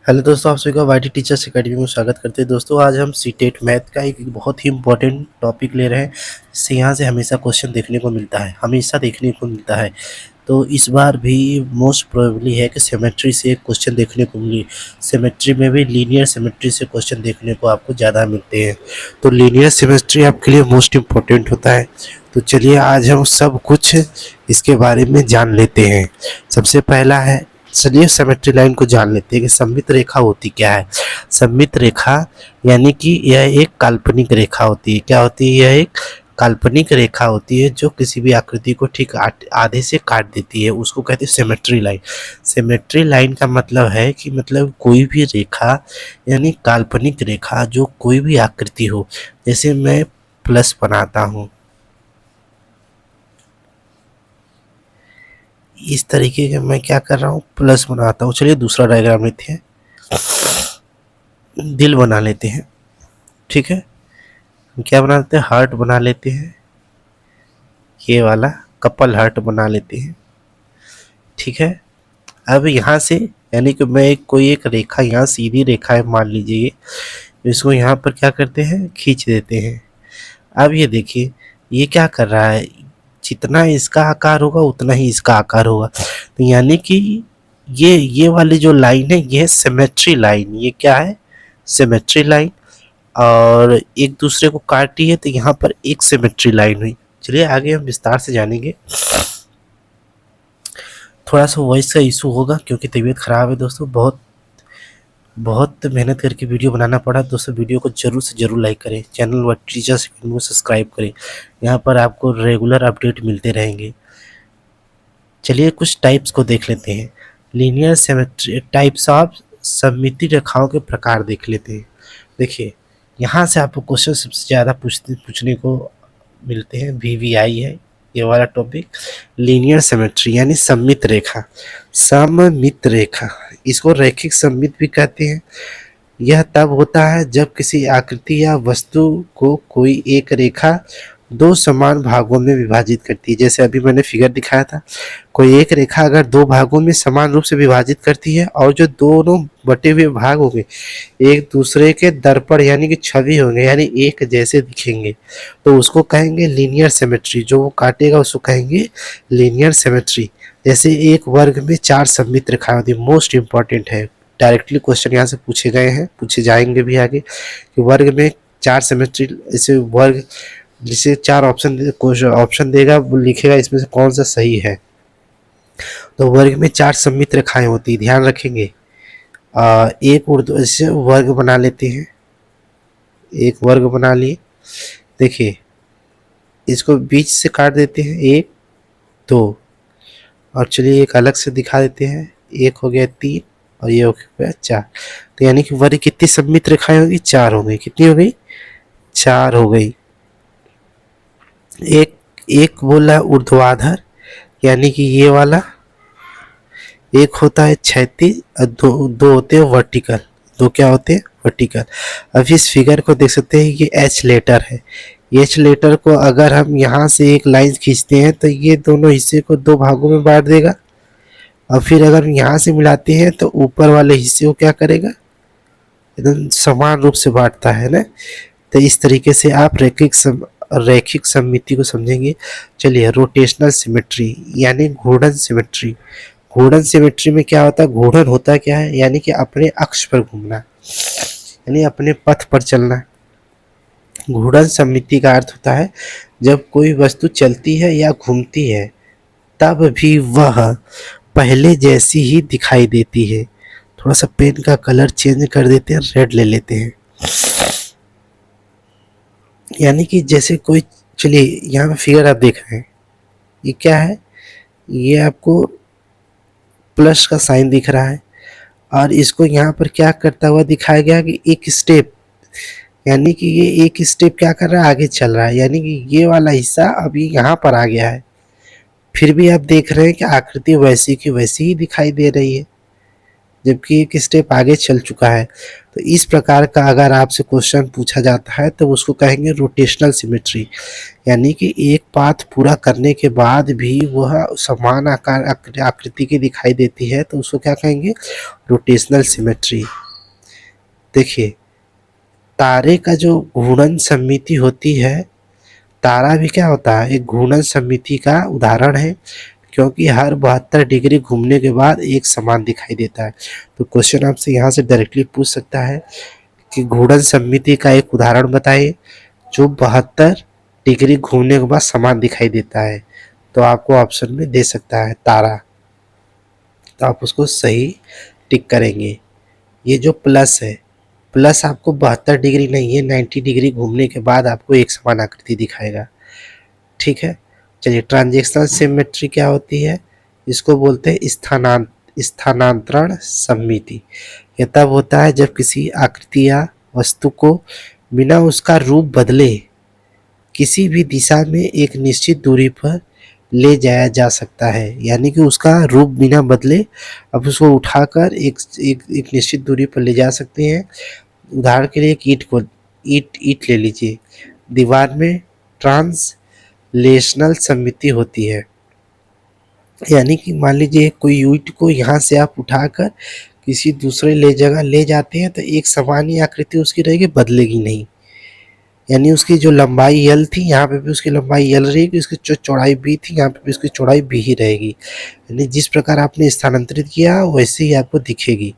Hello दोस्तों, आप सभी का वाईटी टीचर्स एकेडमी में स्वागत करते हैं। दोस्तों, आज हम सीटेट मैथ का एक बहुत ही इम्पोर्टेंट टॉपिक ले रहे हैं। इससे यहाँ से हमेशा क्वेश्चन देखने को मिलता है, हमेशा देखने को मिलता है। तो इस बार भी मोस्ट प्रोबेबली है कि सिमेट्री से क्वेश्चन देखने को मिली। सिमेट्री में भी लीनियर सिमेट्री से क्वेश्चन देखने को आपको ज़्यादा मिलते हैं। तो लीनियर सिमेट्री आपके लिए मोस्ट इम्पोर्टेंट होता है। तो चलिए आज हम सब कुछ इसके बारे में जान लेते हैं। सबसे पहला है, चलिए सिमेट्री लाइन को जान लेते हैं कि सममित रेखा होती क्या है। सममित रेखा यानी कि यह एक काल्पनिक रेखा होती है। क्या होती है? यह एक काल्पनिक रेखा होती है जो किसी भी आकृति को ठीक आधे से काट देती है, उसको कहते हैं सिमेट्री लाइन। सिमेट्री लाइन का मतलब है कि मतलब कोई भी रेखा यानी काल्पनिक रेखा जो कोई भी आकृति हो। जैसे मैं प्लस बनाता हूँ, इस तरीके के मैं क्या कर रहा हूँ, प्लस बनाता हूँ। चलिए दूसरा डायग्राम लेते हैं, दिल बना लेते हैं। ठीक है, क्या बना लेते हैं? हार्ट बना लेते हैं, ये वाला कपल हार्ट बना लेते हैं। ठीक है, अब यहाँ से यानी कि मैं कोई एक रेखा, यहाँ सीधी रेखा है मान लीजिए, इसको यहाँ पर क्या करते हैं, खींच देते हैं। अब ये देखिए ये क्या कर रहा है, जितना इसका आकार होगा उतना ही इसका आकार होगा। तो यानी कि ये वाली जो लाइन है ये है सिमेट्री लाइन। ये क्या है? Symmetry line. और एक दूसरे को काटी है तो यहाँ पर एक सिमेट्री लाइन हुई। चलिए आगे हम विस्तार से जानेंगे। थोड़ा सा वॉइस का इशू होगा क्योंकि तबीयत ख़राब है दोस्तों। बहुत मेहनत करके वीडियो बनाना पड़ा। दोस्तों वीडियो को जरूर से जरूर लाइक करें, चैनल व टीचर्स को सब्सक्राइब करें। यहाँ पर आपको रेगुलर अपडेट मिलते रहेंगे। चलिए कुछ टाइप्स को देख लेते हैं। लीनियर सिमेट्री, टाइप्स ऑफ सममिति रेखाओं के प्रकार देख लेते हैं। देखिए यहाँ से आपको क्वेश्चन सबसे ज़्यादा पूछने को मिलते हैं। VVI है ये वाला टॉपिक। लीनियर सिमेट्री यानी सममित रेखा। सममित रेखा, इसको रैखिक सममित भी कहते हैं। यह तब होता है जब किसी आकृति या वस्तु को कोई एक रेखा दो समान भागों में विभाजित करती है। जैसे अभी मैंने फिगर दिखाया था, कोई एक रेखा अगर दो भागों में समान रूप से विभाजित करती है और जो दोनों बटे हुए भाग होंगे एक दूसरे के दर्पण यानी कि छवि होंगे, यानी एक जैसे दिखेंगे, तो उसको कहेंगे लीनियर सिमेट्री। जो वो काटेगा उसको कहेंगे लीनियर सिमेट्री। जैसे एक वर्ग में चार सममित रेखाएं होती है, मोस्ट इंपॉर्टेंट है। डायरेक्टली क्वेश्चन यहाँ से पूछे गए हैं, पूछे जाएंगे भी आगे कि वर्ग में चार सिमेट्री, इसे वर्ग जिसे चार ऑप्शन देगा वो लिखेगा इसमें से कौन सा सही है। तो वर्ग में चार सममित रेखाएं होती है, ध्यान रखेंगे। एक उर्ध्व, जैसे वर्ग बना लेते हैं, एक वर्ग बना लिए। देखिए इसको बीच से काट देते हैं, एक दो, और चलिए एक अलग से दिखा देते हैं। एक हो गया तीन और ये हो गया चार। तो यानी कि वर्ग कितनी सममित रेखाएं होगी? चार हो गई। कितनी हो गई? चार हो गई। एक बोला ऊर्ध्वाधर यानी कि ये वाला। एक होता है क्षैतिज और दो होते हैं वर्टिकल। दो क्या होते हैं? वर्टिकल। अब इस फिगर को देख सकते हैं, ये एच लेटर है। एच लेटर को अगर हम यहाँ से एक लाइन खींचते हैं तो ये दोनों हिस्से को दो भागों में बांट देगा, और फिर अगर यहाँ से मिलाते हैं तो ऊपर वाले हिस्से को क्या करेगा? एकदम समान रूप से बांटता है ना। तो इस तरीके से आप रैखिक सममिति को समझेंगे। चलिए रोटेशनल सिमेट्री यानी घूर्णन सिमेट्री। घूर्णन सिमेट्री में क्या होता है? घूर्णन होता क्या है? यानी कि अपने अक्ष पर घूमना, यानी अपने पथ पर चलना। घूर्णन सममिति का अर्थ होता है जब कोई वस्तु चलती है या घूमती है तब भी वह पहले जैसी ही दिखाई देती है। थोड़ा सा पेन का कलर चेंज कर देते हैं, रेड ले लेते हैं। यानी कि जैसे कोई, चलिए यहाँ पे फिगर आप देख रहे हैं, ये क्या है? ये आपको प्लस का साइन दिख रहा है, और इसको यहाँ पर क्या करता हुआ दिखाया गया कि एक स्टेप, यानी कि ये एक स्टेप क्या कर रहा है? आगे चल रहा है। यानी कि ये वाला हिस्सा अभी यहाँ पर आ गया है, फिर भी आप देख रहे हैं कि आकृति वैसी की वैसी ही दिखाई दे रही है। जबकि एक स्टेप आगे चल चुका है। तो इस प्रकार का अगर आपसे क्वेश्चन पूछा जाता है तो उसको कहेंगे रोटेशनल सिमेट्री, यानी कि एक पाथ पूरा करने के बाद भी वह समान आकार आकृति की दिखाई देती है तो उसको क्या कहेंगे, रोटेशनल सिमेट्री। देखिए तारे का जो घूर्णन सममिति होती है, तारा भी क्या होता है, एक घूर्णन सममिति का उदाहरण है, क्योंकि हर 72 डिग्री घूमने के बाद एक समान दिखाई देता है। तो क्वेश्चन आपसे यहाँ से डायरेक्टली पूछ सकता है कि घूर्णन सममिति का एक उदाहरण बताइए जो 72 डिग्री घूमने के बाद समान दिखाई देता है। तो आपको ऑप्शन में दे सकता है तारा, तो आप उसको सही टिक करेंगे। ये जो प्लस है, प्लस आपको 72 डिग्री नहीं है, 90 डिग्री घूमने के बाद आपको एक समान आकृति दिखाएगा। ठीक है, चलिए ट्रांजैक्शनल सिमेट्री क्या होती है, इसको बोलते हैं स्थानांतरण सममिति। यह तब होता है जब किसी आकृति या वस्तु को बिना उसका रूप बदले किसी भी दिशा में एक निश्चित दूरी पर ले जाया जा सकता है, यानी कि उसका रूप बिना बदले अब उसको उठाकर एक निश्चित दूरी पर ले जा सकते हैं। उदाहरण के लिए एक ईट ले लीजिए, दीवार में ट्रांसलेशनल सममिति होती है, यानी कि मान लीजिए कोई ईट को यहाँ से आप उठाकर किसी दूसरे जगह ले जाते हैं तो एक समान ही आकृति उसकी रहेगी, बदलेगी नहीं। यानी उसकी जो लंबाई L थी यहाँ पे भी उसकी लंबाई L रहेगी, उसकी जो चौड़ाई B थी यहाँ पे भी उसकी चौड़ाई B ही रहेगी। यानी जिस प्रकार आपने स्थानांतरित किया वैसे ही आपको दिखेगी।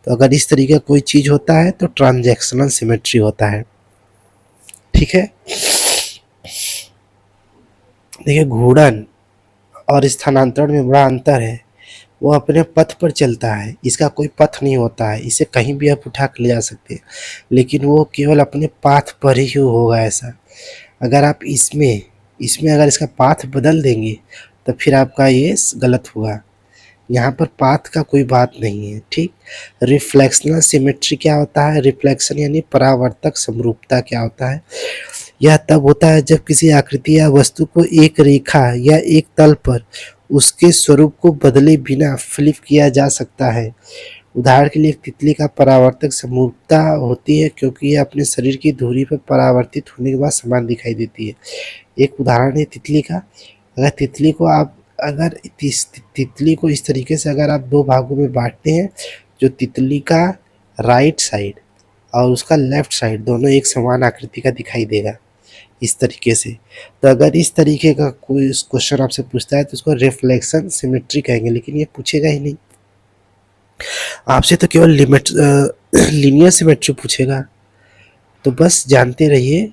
तो अगर इस तरीके का कोई चीज़ होता है तो ट्रांजैक्शनल सिमेट्री होता है। ठीक है, देखिए घूर्णन और स्थानांतरण में बड़ा अंतर है। वो अपने पथ पर चलता है, इसका कोई पथ नहीं होता है, इसे कहीं भी आप उठा कर ले जा सकते हैं, लेकिन वो केवल अपने पाथ पर ही होगा ऐसा। अगर आप इसमें अगर इसका पाथ बदल देंगे तो फिर आपका ये गलत होगा। यहाँ पर पाथ का कोई बात नहीं है। ठीक, रिफ्लेक्शनल सिमेट्री क्या होता है, रिफ्लेक्शन यानी परावर्तक समरूपता क्या होता है, यह तब होता है जब किसी आकृति या वस्तु को एक रेखा या एक तल पर उसके स्वरूप को बदले बिना फ्लिप किया जा सकता है। उदाहरण के लिए एक तितली का परावर्तक समरूपता होती है क्योंकि यह अपने शरीर की धुरी पर परावर्तित होने के बाद समान दिखाई देती है। एक उदाहरण है तितली का, अगर तितली को इस तरीके से अगर आप दो भागों में बांटते हैं, जो तितली का राइट साइड और उसका लेफ्ट साइड दोनों एक समान आकृति का दिखाई देगा इस तरीके से। तो अगर इस तरीके का कोई क्वेश्चन आपसे पूछता है तो उसको रिफ्लेक्शन सिमेट्री कहेंगे, लेकिन ये पूछेगा ही नहीं आपसे, तो केवल लीनियर सिमेट्री पूछेगा। तो बस जानते रहिए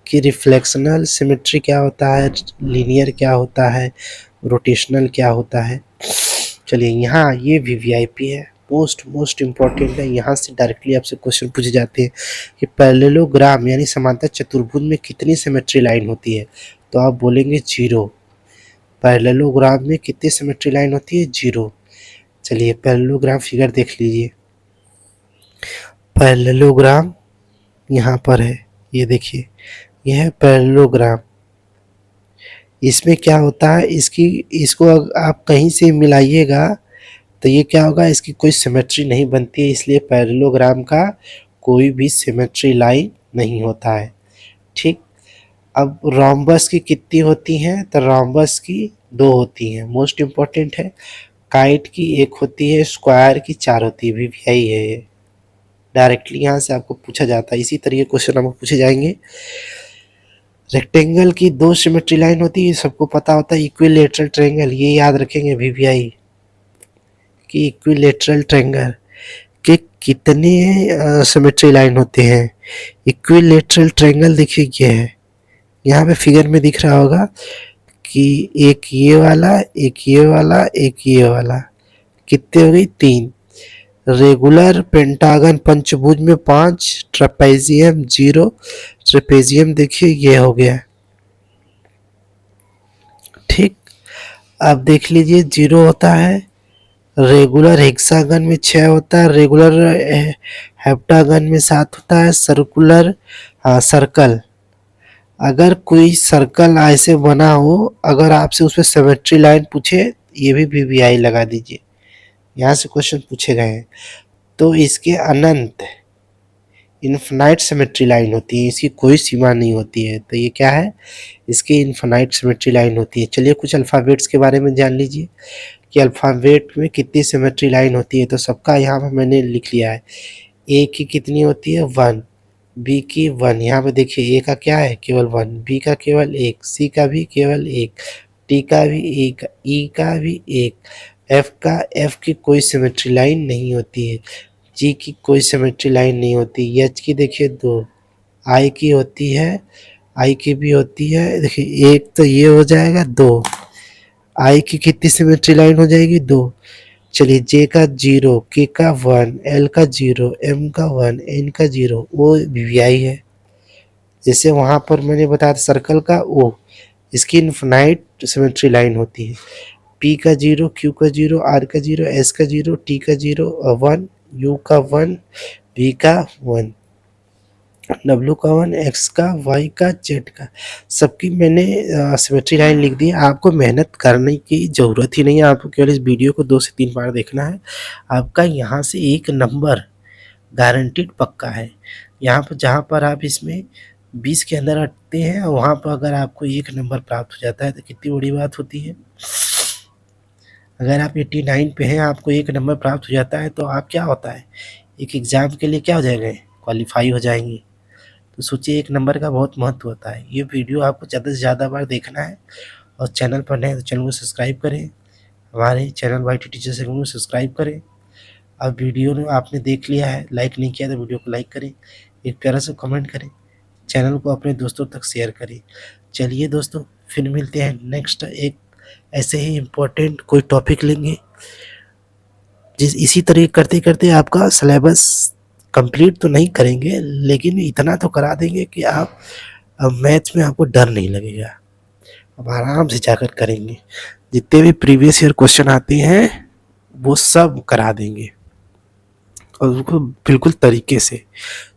कि रिफ्लेक्शनल सिमेट्री क्या होता है, लीनियर क्या होता है, रोटेशनल क्या होता है। चलिए यहाँ ये वीवीआईपी है, मोस्ट इम्पॉर्टेंट है। यहाँ से डायरेक्टली आपसे क्वेश्चन पूछे जाते हैं कि पैरेललोग्राम यानी समांतर चतुर्भुज में कितनी सिमेट्री लाइन होती है, तो आप बोलेंगे 0। पैरेललोग्राम में कितनी सिमेट्री लाइन होती है, 0। चलिए पैरेललोग्राम फिगर देख लीजिए। पैरेललोग्राम यहाँ पर है, ये देखिए यह है पैरेललोग्राम। इसमें क्या होता है, इसको आप कहीं से मिलाइएगा तो ये क्या होगा, इसकी कोई सिमेट्री नहीं बनती है, इसलिए पैरेललोग्राम का कोई भी सिमेट्री लाइन नहीं होता है। ठीक, अब रोम्बस की कितनी होती हैं, तो रोम्बस की 2 होती हैं, मोस्ट इम्पॉर्टेंट है। काइट की 1 होती है, स्क्वायर की 4 होती है। वीवीआई है ये, डायरेक्टली यहाँ से आपको पूछा जाता है। इसी तरीके क्वेश्चन आपको पूछे जाएंगे। रेक्टेंगल की 2 सिमेट्री लाइन होती है, सबको पता होता है। इक्विलेटरल ट्रायंगल, ये याद रखेंगे वीवीआई कि इक्विलेटरल ट्रायंगल के कितने सिमेट्री लाइन होते हैं। इक्विलेटरल ट्रायंगल देखिए ये है, यहाँ पे फिगर में दिख रहा होगा कि एक ये वाला, एक ये वाला, एक ये वाला, कितने हो गई, 3। रेगुलर पेंटागन पंचभुज में 5, ट्रेपेजियम 0, ट्रेपेजियम देखिए ये हो गया। ठीक, अब देख लीजिए 0 होता है, रेगुलर हेक्सागन में 6 होता है, रेगुलर हेप्टागन में 7 होता है, सर्कल अगर कोई सर्कल ऐसे बना हो, अगर आपसे उसमें सिमेट्री लाइन पूछे, ये भी वीवीआई लगा दीजिए, यहाँ से क्वेश्चन पूछे गए हैं। तो इसके अनंत इन्फिनाइट सिमेट्री लाइन होती है, इसकी कोई सीमा नहीं होती है। तो ये क्या है, इसकी इन्फिनाइट सिमेट्री लाइन होती है। चलिए कुछ अल्फ़ाबेट्स के बारे में जान लीजिए कि अल्फ़ाबेट में कितनी सिमेट्री लाइन होती है। तो सबका यहाँ पर मैंने लिख लिया है। ए की कितनी होती है 1, बी की 1, यहाँ पे देखिए ए का क्या है केवल 1, बी का केवल 1, सी का भी केवल 1, टी का भी 1, ई का भी 1, एफ की कोई सिमेट्री लाइन नहीं होती है, जी की कोई सिमेट्री लाइन नहीं होती, एच की देखिए 2, आई की होती है, आई की भी होती है, देखिए एक तो ये हो जाएगा 2, आई की कितनी सिमेट्री लाइन हो जाएगी 2। चलिए जे का 0, के का 1, एल का 0, एम का 1, एन का 0, ओ वीवीआई है। जैसे वहाँ पर मैंने बताया सर्कल का ओ, इसकी इन्फिनाइट सिमेट्री लाइन होती है। पी का 0, क्यू का 0, आर का 0, एस का 0, टी का 0, 1, यू का 1, वी का 1, डब्लू का 1, एक्स का, वाई का, जेड का, सबकी मैंने सिमेट्री लाइन लिख दी है। आपको मेहनत करने की ज़रूरत ही नहीं है, आपको केवल इस वीडियो को 2 से 3 बार देखना है। आपका यहाँ से एक नंबर गारंटीड पक्का है। यहाँ पर जहाँ पर आप इसमें 20 के अंदर अटते हैं और वहाँ पर अगर आपको एक नंबर प्राप्त हो जाता है तो कितनी बड़ी बात होती है। अगर आप 89 पे हैं, आपको एक नंबर प्राप्त हो जाता है तो आप क्या होता है, एक एग्ज़ाम के लिए क्या हो जाएंगे, क्वालिफाई हो जाएंगे। तो सोचिए एक नंबर का बहुत महत्व होता है। ये वीडियो आपको ज़्यादा से ज़्यादा बार देखना है और चैनल पर नए हैं तो चैनल को सब्सक्राइब करें, हमारे चैनल वाईटी टीचर्स अकेडमी को सब्सक्राइब करें। अब वीडियो ने आपने देख लिया है, लाइक नहीं किया तो वीडियो को लाइक करें, एक प्यारा सा कमेंट करें, चैनल को अपने दोस्तों तक शेयर करें। चलिए दोस्तों, फिर मिलते हैं नेक्स्ट एक ऐसे ही इम्पोर्टेंट कोई टॉपिक लेंगे। इसी तरह करते करते आपका सिलेबस कंप्लीट तो नहीं करेंगे, लेकिन इतना तो करा देंगे कि आप अब मैथ्स में आपको डर नहीं लगेगा, अब आराम से जाकर करेंगे। जितने भी प्रीवियस ईयर क्वेश्चन आते हैं वो सब करा देंगे और उसको बिल्कुल तरीके से।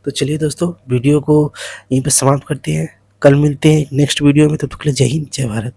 तो चलिए दोस्तों, वीडियो को यहीं पे समाप्त करते हैं, कल मिलते हैं नेक्स्ट वीडियो में। तब तक के लिए जय हिंद, जय भारत।